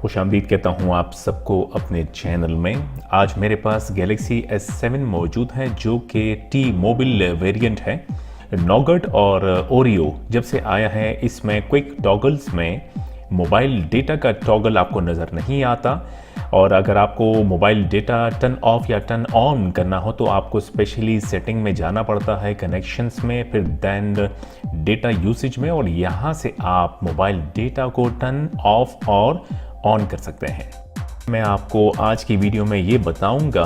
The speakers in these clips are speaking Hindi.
खुशामदीद कहता हूँ आप सबको अपने चैनल में। आज मेरे पास गैलेक्सी S7 मौजूद है जो कि टी मोबाइल वेरिएंट है। नॉगट और ओरियो जब से आया है इसमें क्विक टॉगल्स में मोबाइल डेटा का टॉगल आपको नज़र नहीं आता, और अगर आपको मोबाइल डेटा टर्न ऑफ या टर्न ऑन करना हो तो आपको स्पेशली सेटिंग में जाना पड़ता है, कनेक्शंस में, फिर दैन डेटा यूसेज में, और यहाँ से आप मोबाइल डेटा को टर्न ऑफ और ऑन कर सकते हैं। मैं आपको आज की वीडियो में ये बताऊंगा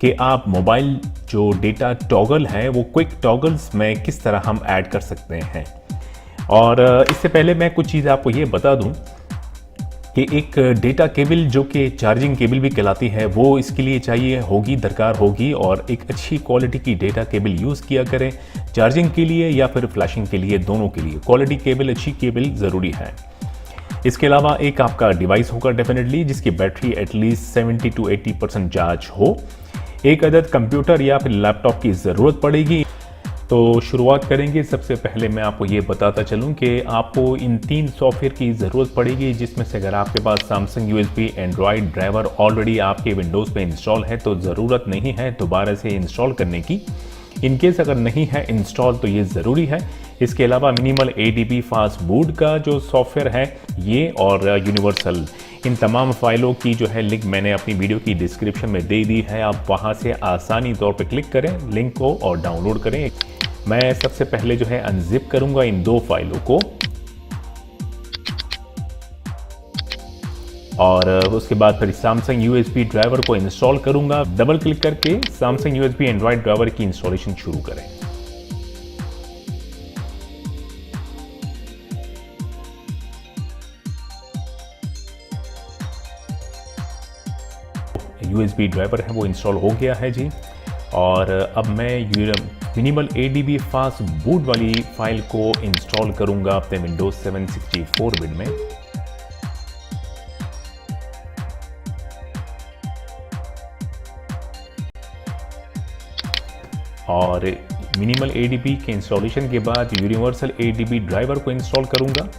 कि आप मोबाइल जो डेटा टॉगल है वो क्विक टॉगल्स में किस तरह हम ऐड कर सकते हैं। और इससे पहले मैं कुछ चीज़ आपको ये बता दूं कि एक डेटा केबल जो कि चार्जिंग केबल भी कहलाती है वो इसके लिए चाहिए होगी, दरकार होगी, और एक अच्छी क्वालिटी की डेटा केबल यूज़ किया करें चार्जिंग के लिए या फिर फ्लैशिंग के लिए, दोनों के लिए क्वालिटी केबल, अच्छी केबल ज़रूरी है। इसके अलावा एक आपका डिवाइस होगा डेफिनेटली जिसकी बैटरी एटलीस्ट 70 to 80% चार्ज हो। एक अदद कंप्यूटर या फिर लैपटॉप की ज़रूरत पड़ेगी। तो शुरुआत करेंगे। सबसे पहले मैं आपको ये बताता चलूँ कि आपको इन 3 सॉफ्टवेयर की ज़रूरत पड़ेगी, जिसमें से अगर आपके पास Samsung USB Android driver already आपके विंडोज़ पे इंस्टॉल है तो ज़रूरत नहीं है दोबारा से इंस्टॉल करने की। इनकेस अगर नहीं है इंस्टॉल तो ये ज़रूरी है। इसके अलावा मिनिमल ADB फास्ट बूट का जो सॉफ्टवेयर है ये, और यूनिवर्सल, इन तमाम फाइलों की जो है लिंक मैंने अपनी वीडियो की डिस्क्रिप्शन में दे दी है। आप वहाँ से आसानी तौर पे क्लिक करें लिंक को और डाउनलोड करें। मैं सबसे पहले जो है अनजिप करूँगा इन 2 फाइलों को, और उसके बाद फिर सैमसंग USB ड्राइवर को इंस्टॉल करूंगा। डबल क्लिक करके सैमसंग USB एंड्रॉयड ड्राइवर की इंस्टॉलेशन शुरू करें। USB ड्राइवर है वो इंस्टॉल हो गया है जी। और अब मैं मिनिमल ADB फास्ट बूट वाली फाइल को इंस्टॉल करूंगा अपने विंडोज 7 64 बिट में। और मिनिमल ADB के इंस्टॉलेशन के बाद यूनिवर्सल ADB ड्राइवर को इंस्टॉल करूंगा।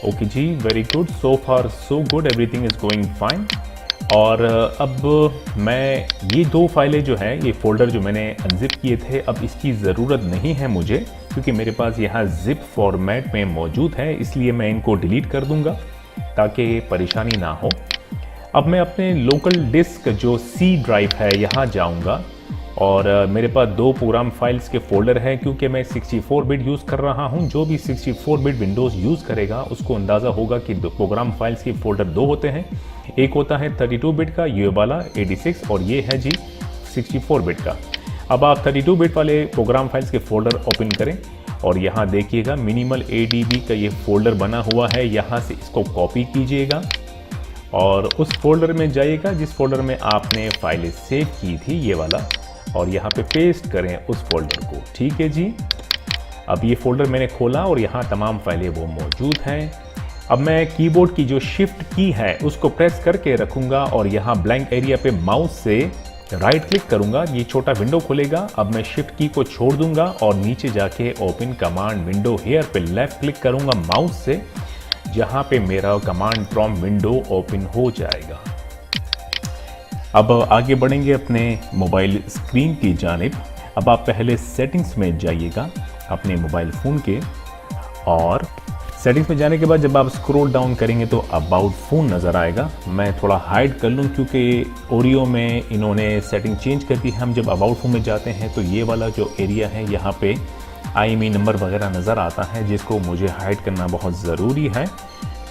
ओके जी, very good, so far so good, everything is going fine. और अब मैं ये 2 फाइलें जो है, ये फोल्डर जो मैंने अनजिप किए थे, अब इसकी ज़रूरत नहीं है मुझे, क्योंकि मेरे पास यहाँ जिप फॉर्मेट में मौजूद है, इसलिए मैं इनको डिलीट कर दूंगा ताकि परेशानी ना हो। अब मैं अपने लोकल डिस्क जो C ड्राइव है यहाँ जाऊँगा, और मेरे पास 2 प्रोग्राम फाइल्स के फोल्डर हैं क्योंकि मैं 64 बिट यूज़ कर रहा हूँ। जो भी 64 बिट विंडोज़ यूज़ करेगा उसको अंदाज़ा होगा कि प्रोग्राम फाइल्स के फोल्डर 2 होते हैं। एक होता है 32 बिट का, ये वाला 86, और ये है जी 64 बिट का। अब आप 32 बिट वाले प्रोग्राम फाइल्स के फोल्डर ओपन करें और यहाँ देखिएगा मिनिमल ADB का ये फोल्डर बना हुआ है। यहाँ से इसको कॉपी कीजिएगा और उस फोल्डर में जाइएगा जिस फोल्डर में आपने फाइलें सेव की थी, ये वाला, और यहाँ पे पेस्ट करें उस फोल्डर को। ठीक है जी। अब ये फोल्डर मैंने खोला और यहाँ तमाम फाइलें वो मौजूद हैं। अब मैं कीबोर्ड की जो शिफ्ट की है उसको प्रेस करके रखूँगा और यहाँ ब्लैंक एरिया पे माउस से राइट क्लिक करूँगा, ये छोटा विंडो खुलेगा। अब मैं शिफ्ट की को छोड़ दूँगा और नीचे जाके ओपन कमांड विंडो हेयर पे लेफ्ट क्लिक करूँगा माउस से, जहाँ पे मेरा कमांड प्रॉम्प्ट विंडो ओपन हो जाएगा। अब आगे बढ़ेंगे अपने मोबाइल स्क्रीन की जानिब। अब आप पहले सेटिंग्स में जाइएगा अपने मोबाइल फ़ोन के, और सेटिंग्स में जाने के बाद जब आप स्क्रॉल डाउन करेंगे तो अबाउट फ़ोन नज़र आएगा। मैं थोड़ा हाइड कर लूँ क्योंकि ओरियो में इन्होंने सेटिंग चेंज कर दी है। हम जब अबाउट फ़ोन में जाते हैं तो ये वाला जो एरिया है यहाँ पे IMEI नंबर वगैरह नज़र आता है, जिसको मुझे हाइड करना बहुत ज़रूरी है।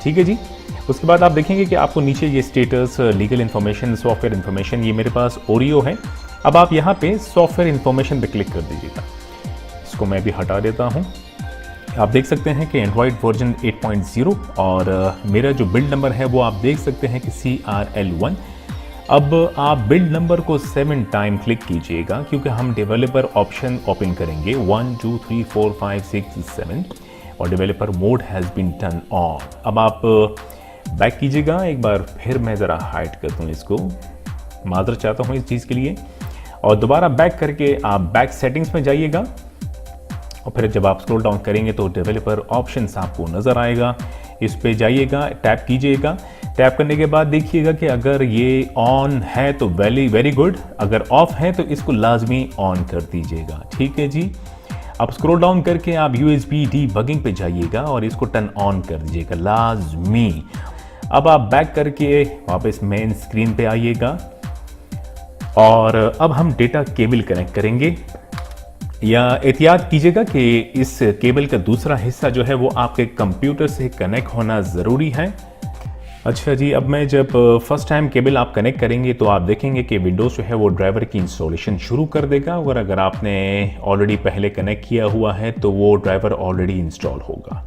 ठीक है जी। उसके बाद आप देखेंगे कि आपको नीचे ये status, legal information, software information, ये मेरे पास ओरियो है। अब आप यहाँ पे सॉफ्टवेयर इन्फॉर्मेशन पे क्लिक कर दीजिएगा। इसको मैं भी हटा देता हूँ। आप देख सकते हैं कि एंड्रॉयड वर्जन 8.0, और मेरा जो बिल्ड नंबर है वो आप देख सकते हैं कि CRL1। अब आप बिल्ड नंबर को 7 टाइम क्लिक कीजिएगा क्योंकि हम डेवलपर ऑप्शन ओपन करेंगे 1 2 3 4 5 6 7, और developer mode has been turn on. अब आप बैक कीजिएगा एक बार, फिर मैं ज़रा हाइड कर दूँ इसको, माजरत चाहता हूँ इस चीज़ के लिए, और दोबारा बैक करके आप बैक सेटिंग्स में जाइएगा और फिर जब आप स्क्रॉल डाउन करेंगे तो डेवलपर ऑप्शंस आपको नज़र आएगा, इस पे जाइएगा, टैप कीजिएगा। टैप करने के बाद देखिएगा कि अगर ये ऑन है तो वेरी गुड, अगर ऑफ है तो इसको लाजमी ऑन कर दीजिएगा। ठीक है जी। अब स्क्रॉल डाउन करके आप USB डीबगिंग पे जाइएगा और इसको टर्न ऑन कर दीजिएगा लाजमी। अब आप बैक करके वापस मेन स्क्रीन पे आइएगा और अब हम डेटा केबल कनेक्ट करेंगे। या एहतियात कीजिएगा कि इस केबल का दूसरा हिस्सा जो है वो आपके कंप्यूटर से कनेक्ट होना ज़रूरी है। अच्छा जी, अब मैं जब फर्स्ट टाइम केबल आप कनेक्ट करेंगे तो आप देखेंगे कि विंडोज़ जो है वो ड्राइवर की इंस्टॉलेशन शुरू कर देगा, और अगर आपने ऑलरेडी पहले कनेक्ट किया हुआ है तो वो ड्राइवर ऑलरेडी इंस्टॉल होगा।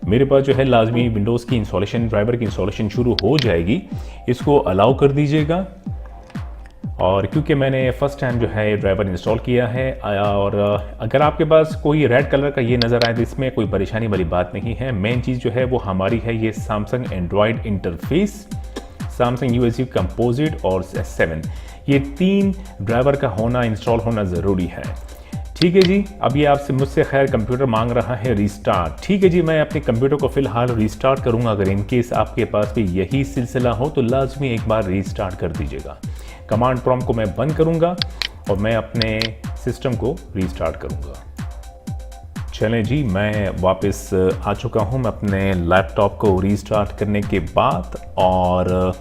मेरे पास जो है लाजमी विंडोज़ की इंस्टॉलेशन, ड्राइवर की इंस्टॉलेशन शुरू हो जाएगी, इसको अलाउ कर दीजिएगा। और क्योंकि मैंने फ़र्स्ट टाइम जो है ड्राइवर इंस्टॉल किया है, और अगर आपके पास कोई रेड कलर का ये नज़र आए तो इसमें कोई परेशानी वाली बात नहीं है। मेन चीज़ जो है वो हमारी है ये Samsung Android interface, Samsung USB composite और S7, ये 3 ड्राइवर का होना, इंस्टॉल होना ज़रूरी है। ठीक है जी। अब ये आपसे मुझसे खैर कंप्यूटर मांग रहा है रीस्टार्ट। ठीक है जी, मैं अपने कंप्यूटर को फ़िलहाल रीस्टार्ट करूँगा। अगर इनकेस आपके पास भी यही सिलसिला हो तो लाजमी एक बार रीस्टार्ट कर दीजिएगा। कमांड प्रॉम्प्ट को मैं बंद करूंगा और मैं अपने सिस्टम को रीस्टार्ट करूंगा। चलें जी, मैं वापस आ चुका हूं मैं अपने लैपटॉप को रीस्टार्ट करने के बाद, और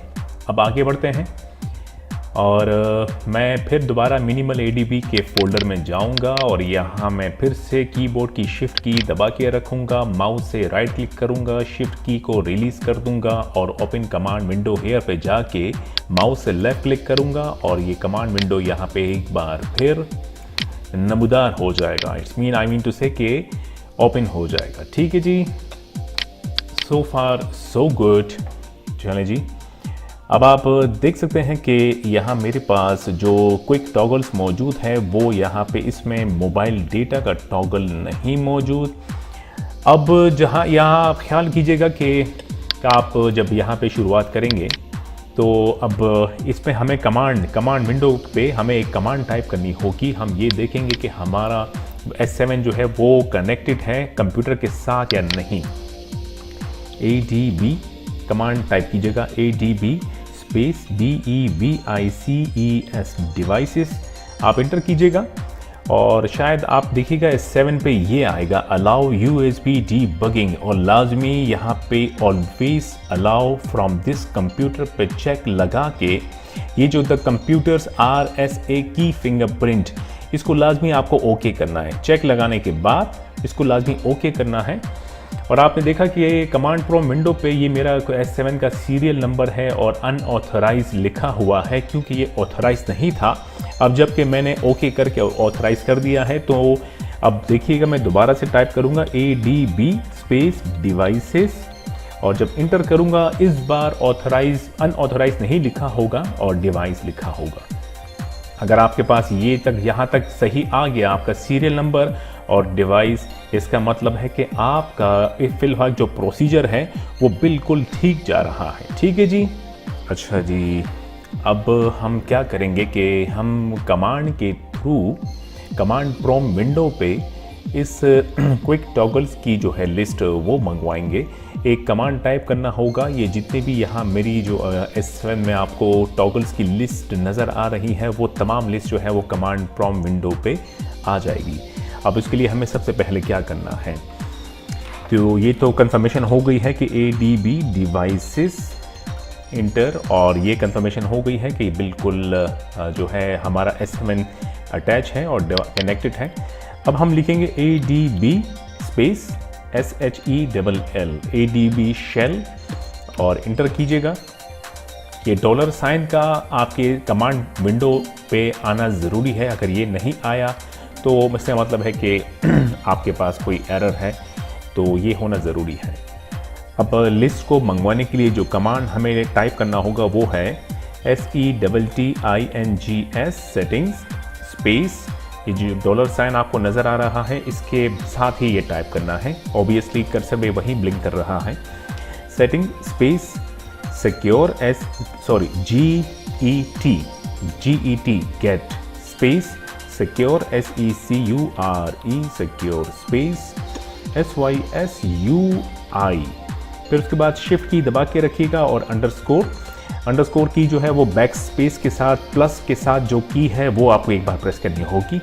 अब आगे बढ़ते हैं। और मैं फिर दोबारा मिनिमल ADB के फोल्डर में जाऊंगा और यहाँ मैं फिर से कीबोर्ड की शिफ्ट की दबा के रखूंगा, माउस से राइट क्लिक करूंगा, शिफ्ट की को रिलीज़ कर दूंगा और ओपन कमांड विंडो हेयर पे जाके माउस से लेफ्ट क्लिक करूंगा और ये कमांड विंडो यहाँ पे एक बार फिर नमूदार हो जाएगा। It's mean I mean to say कि ओपन हो जाएगा। ठीक है जी, सो फार सो गुड। चलें जी, अब आप देख सकते हैं कि यहाँ मेरे पास जो क्विक टॉगल्स मौजूद है वो यहाँ पे इसमें मोबाइल डेटा का टॉगल नहीं मौजूद। अब जहाँ यहाँ आप ख्याल कीजिएगा कि आप जब यहाँ पे शुरुआत करेंगे तो अब इसमें हमें कमांड विंडो पे हमें एक कमांड टाइप करनी होगी। हम ये देखेंगे कि हमारा S7 जो है वो कनेक्टेड है कंप्यूटर के साथ या नहीं। ADB कमांड टाइप कीजिएगा, ADB स्पेस DEVICES डिवाइसेस, आप इंटर कीजिएगा और शायद आप देखिएगा S7 पे ये आएगा अलाउ USB डीबगिंग, और लाजमी यहाँ पे always allow from this computer पे चेक लगा के ये जो द कंप्यूटर्स RSA की फिंगरप्रिंट, इसको लाजमी आपको ओके करना है। चेक लगाने के बाद इसको लाजमी ओके करना है। और आपने देखा कि ये कमांड प्रॉम्प्ट विंडो पे ये मेरा S7 का सीरियल नंबर है और अनऑथराइज लिखा हुआ है क्योंकि ये ऑथराइज नहीं था। अब जबकि मैंने ओके करके ऑथराइज कर दिया है तो अब देखिएगा मैं दोबारा से टाइप करूंगा ADB स्पेस डिवाइसेस, और जब इंटर करूंगा इस बार अनऑथराइज नहीं लिखा होगा और डिवाइस लिखा होगा। अगर आपके पास ये तक यहाँ तक सही आ गया आपका सीरियल नंबर और डिवाइस, इसका मतलब है कि आपका फिलहाल जो प्रोसीजर है वो बिल्कुल ठीक जा रहा है। ठीक है जी। अच्छा जी, अब हम क्या करेंगे कि हम कमांड के थ्रू कमांड प्रॉम्प्ट विंडो पे इस क्विक टॉगल्स की जो है लिस्ट वो मंगवाएंगे। एक कमांड टाइप करना होगा, ये जितने भी यहाँ मेरी जो S7 में आपको टॉगल्स की लिस्ट नज़र आ रही है वो तमाम लिस्ट जो है वो कमांड प्रॉम्प्ट विंडो पे आ जाएगी। अब इसके लिए हमें सबसे पहले क्या करना है, तो ये तो कंफर्मेशन हो गई है कि ADB डिवाइसेस इंटर, और ये कंफर्मेशन हो गई है कि बिल्कुल जो है हमारा S7 अटैच है और कनेक्टेड है। अब हम लिखेंगे ADB space SHELL ADB shell और इंटर कीजिएगा। ये $साइन का आपके कमांड विंडो पे आना ज़रूरी है। अगर ये नहीं आया तो इसका मतलब है कि आपके पास कोई एरर है, तो ये होना ज़रूरी है। अब लिस्ट को मंगवाने के लिए जो कमांड हमें टाइप करना होगा वो है SETTINGS सेटिंग्स स्पेस, ये जो $साइन आपको नज़र आ रहा है इसके साथ ही ये टाइप करना है। ऑब्वियसली कर्सर में वही ब्लिंक कर रहा है। Setting space secure GET get space secure SECURE secure space SYSUI। फिर उसके बाद शिफ्ट की दबा के रखिएगा और अंडरस्कोर की जो है वो बैक स्पेस के साथ प्लस के साथ जो की है वो आपको एक बार प्रेस करनी होगी।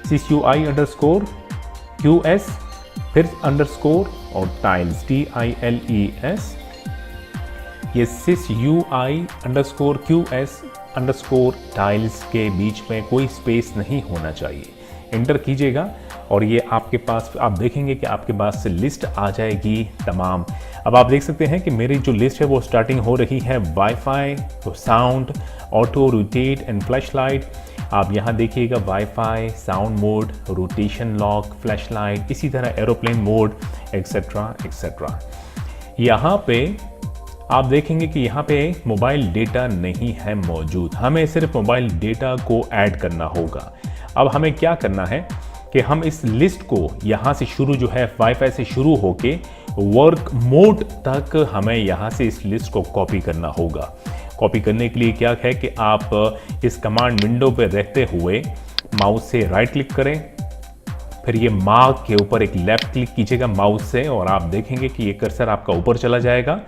SYSUI_QS फिर अंडरस्कोर और टाइल्स TILES। ये SYSUI_QS_टाइल्स के बीच में कोई स्पेस नहीं होना चाहिए। एंटर कीजिएगा और ये आपके पास आप देखेंगे कि आपके पास से लिस्ट आ जाएगी तमाम। अब आप देख सकते हैं कि मेरी जो लिस्ट है वो स्टार्टिंग हो रही है wifi, sound, auto, rotate and flash light. आप यहाँ देखिएगा wifi, sound mode, rotation lock, flash light, इसी तरह एरोप्लेन मोड एक्सेट्रा एक्सेट्रा। यहाँ पे आप देखेंगे कि यहाँ पे मोबाइल डेटा नहीं है मौजूद। हमें सिर्फ मोबाइल डेटा को ऐड करना होगा। अब हमें क्या करना है कि हम इस लिस्ट को यहाँ से शुरू जो है वाईफाई से शुरू होके वर्क मोड तक हमें यहाँ से इस लिस्ट को कॉपी करना होगा। कॉपी करने के लिए क्या है कि आप इस कमांड विंडो पर रहते हुए माउस से राइट क्लिक करें, फिर ये मार्क के ऊपर एक लेफ्ट क्लिक कीजिएगा माउस से और आप देखेंगे कि ये कर्सर आपका ऊपर चला जाएगा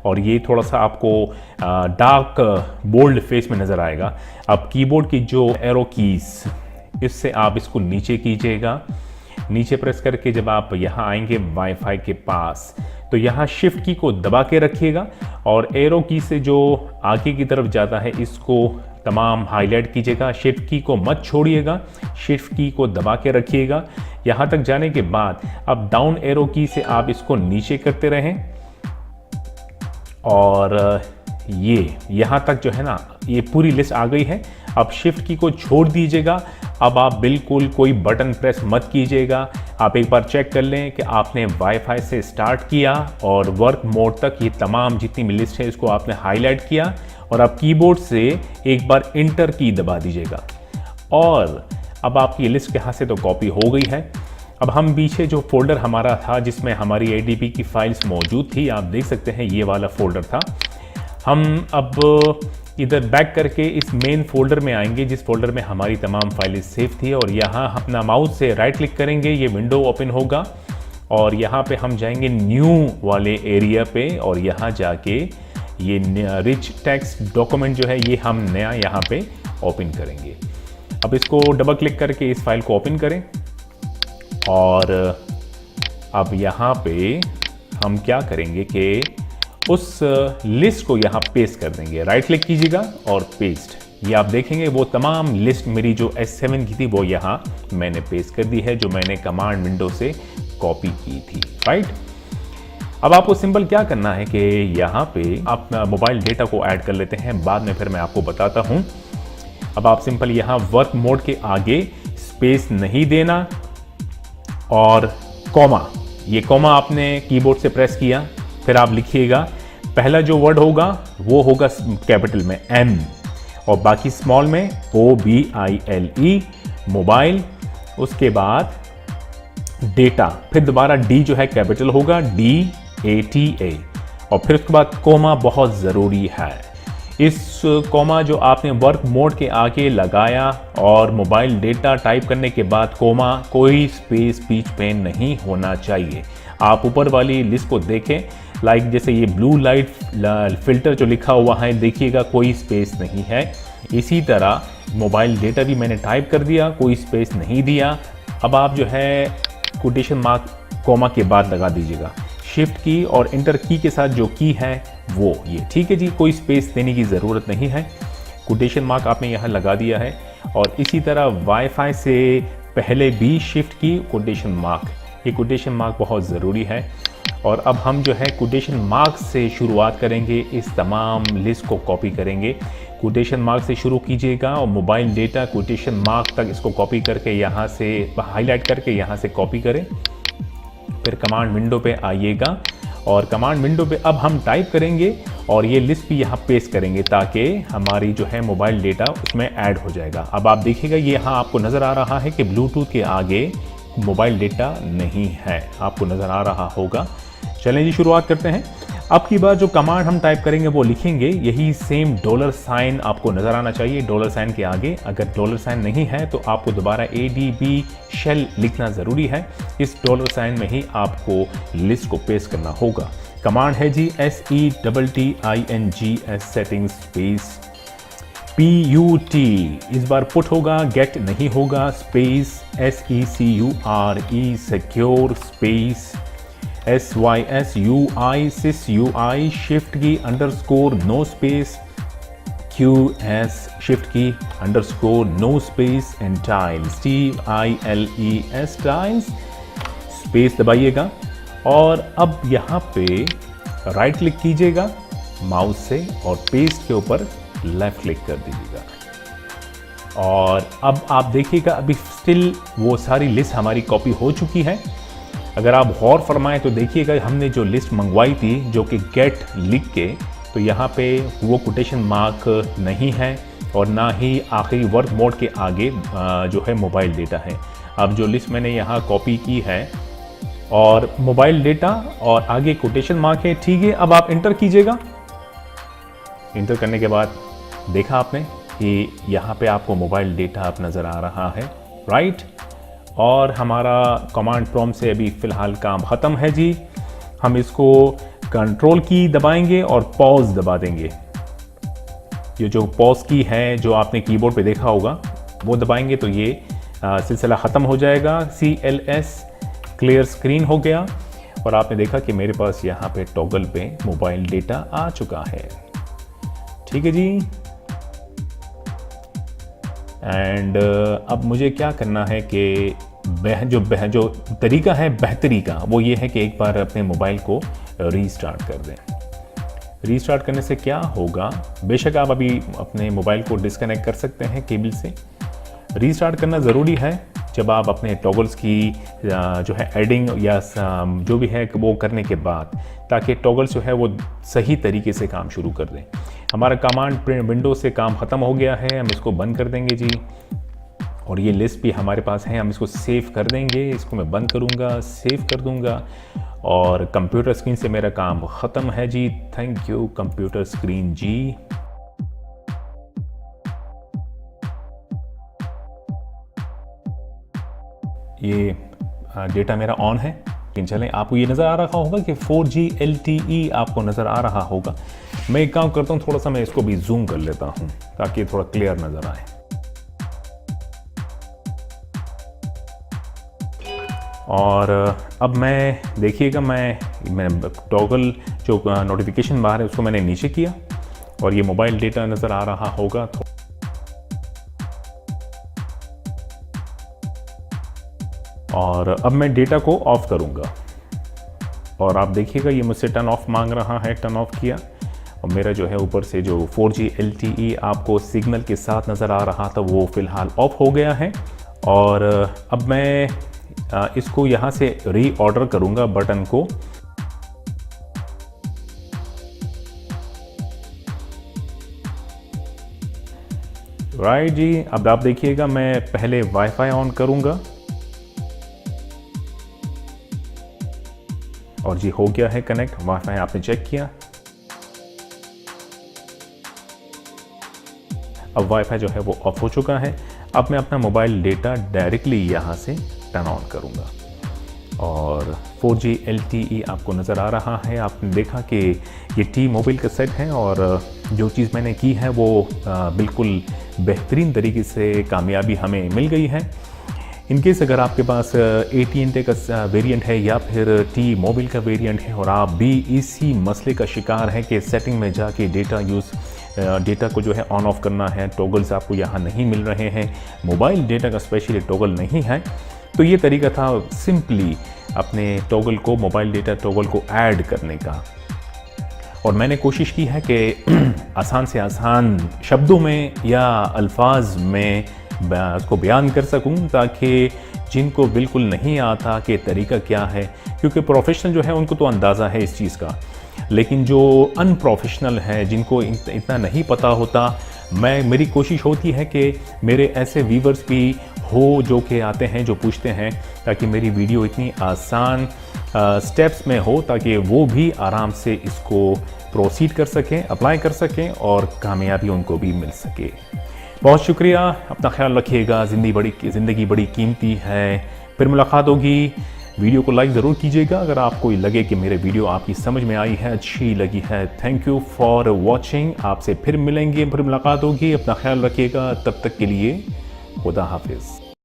और ये थोड़ा सा आपको डार्क बोल्ड फेस में नज़र आएगा। अब कीबोर्ड की जो एरो कीज इससे आप इसको नीचे कीजिएगा। नीचे प्रेस करके जब आप यहाँ आएंगे वाईफाई के पास तो यहाँ शिफ्ट की को दबा के रखिएगा और एरो की से जो आगे की तरफ जाता है इसको तमाम हाईलाइट कीजिएगा। शिफ्ट की को मत छोड़िएगा, शिफ्ट की को दबा के रखिएगा। यहाँ तक जाने के बाद अब डाउन एरो की से आप इसको नीचे करते रहें और ये यहाँ तक जो है ना ये पूरी लिस्ट आ गई है। अब शिफ्ट की को छोड़ दीजिएगा। अब आप बिल्कुल कोई बटन प्रेस मत कीजिएगा। आप एक बार चेक कर लें कि आपने वाईफाई से स्टार्ट किया और वर्क मोड तक ये तमाम जितनी भी लिस्ट है इसको आपने हाईलाइट किया और आप कीबोर्ड से एक बार इंटर की दबा दीजिएगा और अब आपकी लिस्ट यहाँ से तो कॉपी हो गई है। अब हम पीछे जो फोल्डर हमारा था जिसमें हमारी ADB की फाइल्स मौजूद थी, आप देख सकते हैं ये वाला फोल्डर था। हम अब इधर बैक करके इस मेन फोल्डर में आएंगे जिस फोल्डर में हमारी तमाम फाइलें सेव थी और यहाँ अपना माउस से राइट क्लिक करेंगे, ये विंडो ओपन होगा और यहाँ पे हम जाएंगे न्यू वाले एरिया पे और यहाँ जाके ये रिच टेक्स्ट डॉक्यूमेंट जो है ये हम नया यहाँ पे ओपन करेंगे। अब इसको डबल क्लिक करके इस फाइल को ओपन करें और अब यहाँ पे हम क्या करेंगे कि उस लिस्ट को यहाँ पेस्ट कर देंगे। राइट क्लिक कीजिएगा और पेस्ट। ये आप देखेंगे वो तमाम लिस्ट मेरी जो S7 की थी वो यहाँ मैंने पेस्ट कर दी है जो मैंने कमांड विंडो से कॉपी की थी। राइट, अब आपको सिंपल क्या करना है कि यहाँ पे आप मोबाइल डेटा को ऐड कर लेते हैं, बाद में फिर मैं आपको बताता हूँ। अब आप सिंपल यहाँ वर्क मोड के आगे स्पेस नहीं देना और कॉमा, ये कॉमा आपने कीबोर्ड से प्रेस किया, फिर आप लिखिएगा पहला जो वर्ड होगा वो होगा कैपिटल में M और बाकी स्मॉल में OBILE मोबाइल, उसके बाद डेटा, फिर दोबारा D जो है कैपिटल होगा DATA और फिर उसके बाद कोमा बहुत ज़रूरी है। इस कोमा जो आपने वर्क मोड के आगे लगाया और मोबाइल डेटा टाइप करने के बाद कोमा, कोई स्पेस बीच में नहीं होना चाहिए। आप ऊपर वाली लिस्ट को देखें, लाइक जैसे ये ब्लू लाइट फिल्टर जो लिखा हुआ है देखिएगा कोई स्पेस नहीं है। इसी तरह मोबाइल डेटा भी मैंने टाइप कर दिया, कोई स्पेस नहीं दिया। अब आप जो है कोटेशन मार्क कोमा के बाद लगा दीजिएगा, शिफ्ट की और इंटर की के साथ जो की है वो ये, ठीक है जी, कोई स्पेस देने की ज़रूरत नहीं है। कोटेशन मार्क आपने यहाँ लगा दिया है और इसी तरह वाईफाई से पहले भी शिफ्ट की कोटेशन मार्क, ये कोटेशन मार्क बहुत ज़रूरी है। और अब हम जो है कोटेशन मार्क से शुरुआत करेंगे, इस तमाम लिस्ट को कॉपी करेंगे। कोटेशन मार्क से शुरू कीजिएगा और मोबाइल डेटा कोटेशन मार्क तक इसको कॉपी करके यहाँ से हाईलाइट करके यहाँ से कॉपी करें। फिर कमांड विंडो पे आइएगा और कमांड विंडो पे अब हम टाइप करेंगे और ये लिस्ट भी यहाँ पेस्ट करेंगे ताकि हमारी जो है मोबाइल डेटा उसमें ऐड हो जाएगा। अब आप देखिएगा ये यहाँ आपको नज़र आ रहा है कि ब्लूटूथ के आगे मोबाइल डेटा नहीं है, आपको नज़र आ रहा होगा। चलें जी शुरुआत करते हैं। अब की बार जो कमांड हम टाइप करेंगे वो लिखेंगे यही सेम $साइन आपको नज़र आना चाहिए। $साइन के आगे अगर $साइन नहीं है तो आपको दोबारा ADB शेल लिखना ज़रूरी है। इस $साइन में ही आपको लिस्ट को पेस्ट करना होगा। कमांड है जी SETTINGS सेटिंग्स स्पेस PUT। इस बार पुट होगा, गेट नहीं होगा, space SECURE secure space SYSUI SYSUI shift key underscore no space QS shift key underscore no space and tiles TILES tiles space दबाइएगा। और अब यहाँ पे राइट क्लिक कीजिएगा माउस से और पेस्ट के ऊपर लेफ्ट क्लिक कर दीजिएगा। और अब आप देखिएगा अभी स्टिल वो सारी लिस्ट हमारी कॉपी हो चुकी है। अगर आप गौर फरमाएं तो देखिएगा हमने जो लिस्ट मंगवाई थी जो कि गेट लिख के, तो यहाँ पे वो कोटेशन मार्क नहीं है और ना ही आखिरी वर्क मोड के आगे जो है मोबाइल डेटा है। अब जो लिस्ट मैंने यहाँ कॉपी की है और मोबाइल डेटा और आगे कोटेशन मार्क है, ठीक है। अब आप इंटर कीजिएगा। इंटर करने के बाद देखा आपने कि यहाँ पे आपको मोबाइल डेटा अब नज़र आ रहा है, राइट। और हमारा कमांड प्रॉम्प्ट से अभी फ़िलहाल काम ख़त्म है जी। हम इसको कंट्रोल की दबाएंगे और पॉज दबा देंगे। ये जो पॉज की है जो आपने कीबोर्ड पे देखा होगा वो दबाएंगे तो ये सिलसिला ख़त्म हो जाएगा। CLS क्लियर स्क्रीन हो गया और आपने देखा कि मेरे पास यहाँ पे टॉगल पे मोबाइल डेटा आ चुका है, ठीक है जी। एंड अब मुझे क्या करना है कि जो तरीका है बेहतरी का वो ये है कि एक बार अपने मोबाइल को रीस्टार्ट कर दें। रीस्टार्ट करने से क्या होगा, बेशक आप अभी अपने मोबाइल को डिस्कनेक्ट कर सकते हैं केबल से। रीस्टार्ट करना ज़रूरी है जब आप अपने टॉगल्स की जो है एडिंग या जो भी है वो करने के बाद, ताकि टॉगल्स जो है वो सही तरीके से काम शुरू कर दें। हमारा कमांड विंडो से काम ख़त्म हो गया है, हम इसको बंद कर देंगे जी। और ये लिस्ट भी हमारे पास है, हम इसको सेव कर देंगे। इसको मैं बंद करूँगा, सेव कर दूँगा और कंप्यूटर स्क्रीन से मेरा काम ख़त्म है जी। थैंक यू कंप्यूटर स्क्रीन जी। ये डेटा मेरा ऑन है, लेकिन चलें आपको ये नज़र आ रहा होगा कि 4G LTE आपको नज़र आ रहा होगा। मैं एक काम करता हूँ, थोड़ा सा मैं इसको भी जूम कर लेता हूँ ताकि थोड़ा क्लियर नज़र आए। और अब मैं देखिएगा मैं टॉगल जो नोटिफिकेशन बाहर है उसको मैंने नीचे किया और ये मोबाइल डेटा नज़र आ रहा होगा। और अब मैं डेटा को ऑफ करूंगा और आप देखिएगा ये मुझसे टर्न ऑफ मांग रहा है, टर्न ऑफ किया और मेरा जो है ऊपर से जो 4G LTE आपको सिग्नल के साथ नज़र आ रहा था वो फ़िलहाल ऑफ हो गया है। और अब मैं इसको यहाँ से रीऑर्डर करूँगा बटन को। राइट जी, अब आप देखिएगा मैं पहले वाईफाई ऑन करूँगा और जी हो गया है कनेक्ट। वाईफाई आपने चेक किया, अब वाईफाई जो है वो ऑफ हो चुका है। अब मैं अपना मोबाइल डेटा डायरेक्टली यहाँ से टर्न ऑन करूँगा और 4G LTE आपको नज़र आ रहा है। आपने देखा कि ये T-Mobile का सेट है और जो चीज़ मैंने की है वो बिल्कुल बेहतरीन तरीके से कामयाबी हमें मिल गई है। इनकेस अगर आपके पास AT&T का वेरिएंट है या फिर T-Mobile का वेरिएंट है और आप भी इसी मसले का शिकार हैं कि सेटिंग में जाके डेटा को जो है ऑन ऑफ करना है, टॉगल्स आपको यहाँ नहीं मिल रहे हैं, मोबाइल डेटा का स्पेशली टॉगल नहीं है, तो ये तरीका था सिंपली अपने टॉगल को, मोबाइल डेटा टॉगल को ऐड करने का। और मैंने कोशिश की है कि आसान से आसान शब्दों में या अल्फाज में उसको बयान कर सकूं ताकि जिनको बिल्कुल नहीं आता कि तरीका क्या है, क्योंकि प्रोफेशनल जो है उनको तो अंदाज़ा है इस चीज़ का, लेकिन जो अनप्रोफेशनल है जिनको इतना नहीं पता होता, मेरी कोशिश होती है कि मेरे ऐसे व्यूवर्स भी हो जो कि आते हैं, जो पूछते हैं, ताकि मेरी वीडियो इतनी आसान स्टेप्स में हो, ताकि वो भी आराम से इसको प्रोसीड कर सकें, अप्लाई कर सकें और कामयाबी उनको भी मिल सके। बहुत शुक्रिया, अपना ख्याल रखिएगा। ज़िंदगी बड़ी कीमती है। फिर मुलाकात होगी। वीडियो को लाइक ज़रूर कीजिएगा अगर आपको लगे कि मेरे वीडियो आपकी समझ में आई है, अच्छी लगी है। Thank you for watching. आपसे फिर मिलेंगे, फिर मुलाकात होगी। अपना ख्याल रखिएगा। तब तक के लिए खुदा हाफिज़।